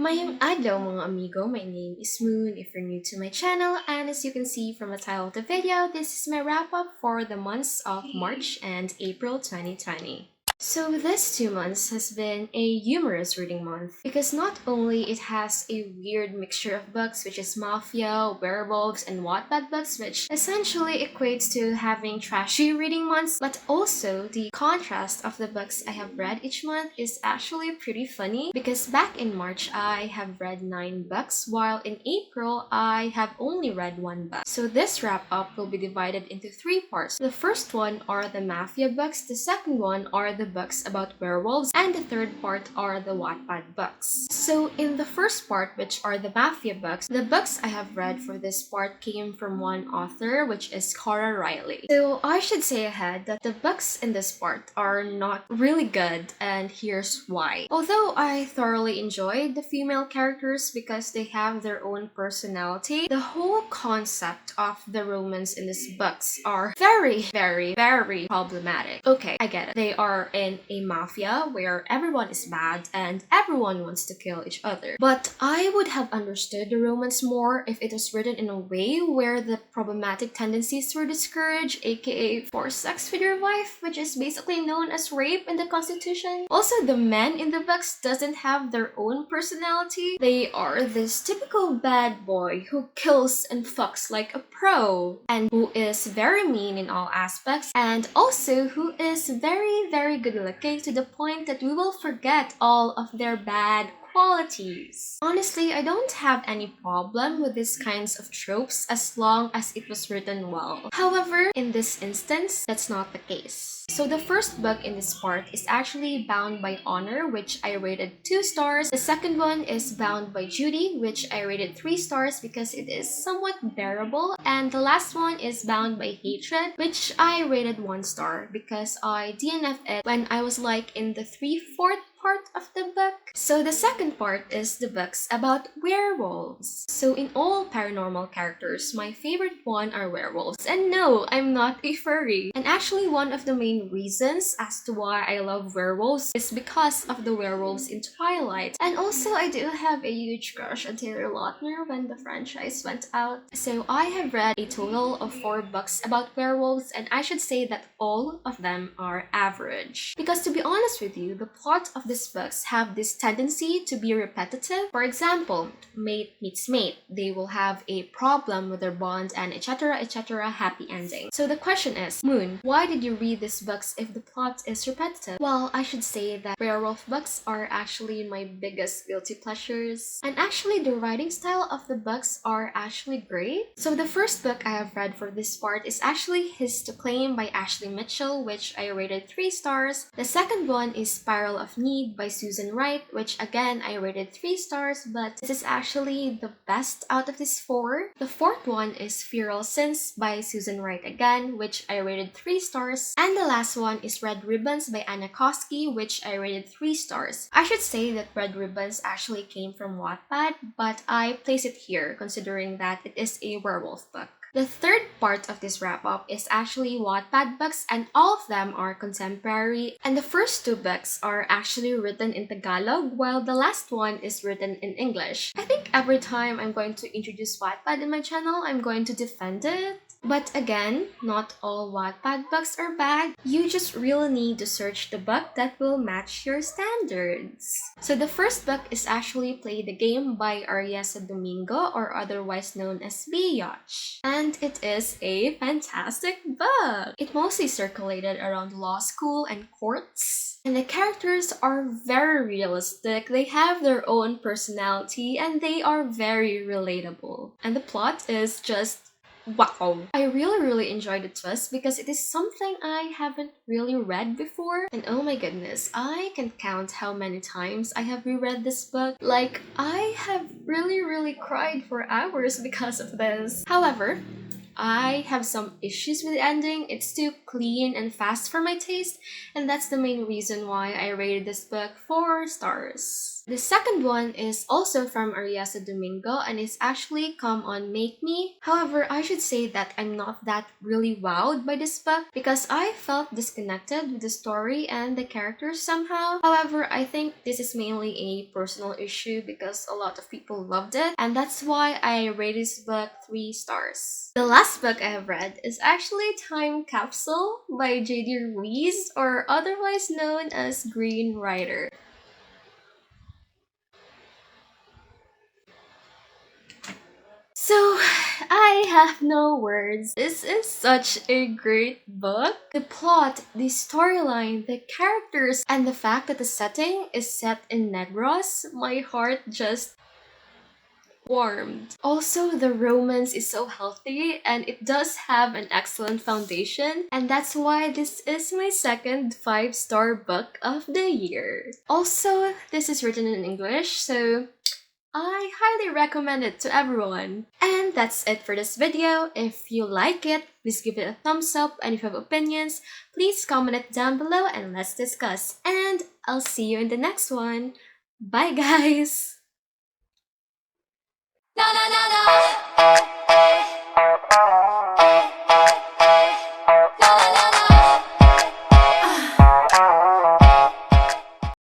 Mayong adlaw mga amigo, my name is Moon if you're new to my channel, and as you can see from the title of the video, this is my wrap up for the months of March and April 2020. So this 2 months has been a humorous reading month because not only it has a weird mixture of books which is mafia, werewolves, and wattpad books which essentially equates to having trashy reading months, but also the contrast of the books I have read each month is actually pretty funny because back in March I have read 9 books while in April I have only read 1 book. So this wrap up will be divided into 3 parts. The first one are the mafia books, the second one are the books about werewolves, and the third part are the Wattpad books. So in the first part, which are the mafia books, the books I have read for this part came from one author, which is Reilly. So I should say ahead that the books in this part are not really good, and here's why. Although I thoroughly enjoyed the female characters because they have their own personality, the whole concept of the romance in these books are very problematic. Okay, I get it. They are in a mafia where everyone is bad and everyone wants to kill each other. But I would have understood the romance more if it was written in a way where the problematic tendencies were discouraged, aka forced sex with your wife, which is basically known as rape in the Constitution. Also, the men in the books doesn't have their own personality. They are this typical bad boy who kills and fucks like a pro, and who is very mean in all aspects, and also who is very good looking to the point that we will forget all of their bad qualities. Honestly, I don't have any problem with these kinds of tropes as long as it was written well. However, in this instance, that's not the case. So the first book in this part is actually Bound by Honor, which I rated 2 stars. The second one is Bound by Judy, which I rated 3 stars because it is somewhat bearable. And the last one is Bound by Hatred, which I rated 1 star because I DNF'd it when I was like in the 3/4 part of the book. So the second part is the books about werewolves. So in all paranormal characters, my favorite one are werewolves. And no, I'm not a furry. And actually one of the main reasons as to why I love werewolves is because of the werewolves in Twilight. And also I do have a huge crush on Taylor Lautner when the franchise went out. So I have read a total of 4 books about werewolves, and I should say that all of them are average. Because to be honest with you, the plot of these books have this tendency to be repetitive. For example, mate meets mate. They will have a problem with their bond and etc. happy ending. So the question is, Moon, why did you read these books if the plot is repetitive? Well, I should say that werewolf books are actually my biggest guilty pleasures. And actually the writing style of the books are actually great. So the first book I have read for this part is actually His to Claim by Ashley Mitchell, which I rated 3 stars. The second one is Spiral of Need by Suzanne, Wright, which again I rated 3 stars, but this is actually the best out of these 4. The fourth one is Feral Sins by Suzanne Wright again, which I rated 3 stars. And the last one is Red Ribbons by Koski, which I rated 3 stars. I should say that Red Ribbons actually came from Wattpad, but I place it here considering that it is a werewolf book. The third part of this wrap-up is actually Wattpad books, and all of them are contemporary, and the first 2 books are actually written in Tagalog, while the last one is written in English. I think every time I'm going to introduce Wattpad in my channel, I'm going to defend it. But again, not all Wattpad books are bad. You just really need to search the book that will match your standards. So the first book is actually Play the Game by Ariesa Domingo, or otherwise known as Beeyotch. And it is a fantastic book. It mostly circulated around law school and courts. And the characters are very realistic, they have their own personality, and they are very relatable. And the plot is just wow! I really enjoyed the twist because it is something I haven't really read before. And oh my goodness, I can count how many times I have reread this book. Like, I have really cried for hours because of this. However, I have some issues with the ending. It's too clean and fast for my taste, and that's the main reason why I rated this book 4 stars. The second one is also from Ariesa Domingo and it's actually Come On Make Me. However, I should say that I'm not that really wowed by this book because I felt disconnected with the story and the characters somehow. However, I think this is mainly a personal issue because a lot of people loved it and that's why I rate this book 3 stars. The last book I have read is actually Time Capsule by J.D. Ruiz, or otherwise known as Greenwriter. So, I have no words. This is such a great book. The plot, the storyline, the characters, and the fact that the setting is set in Negros, my heart just warmed. Also, the romance is so healthy and it does have an excellent foundation, and that's why this is my second 5-star book of the year. Also, this is written in English, so I highly recommend it to everyone. And that's it for this video. If you like it, please give it a thumbs up, and if you have opinions, please comment it down below and let's discuss. And I'll see you in the next one. Bye guys!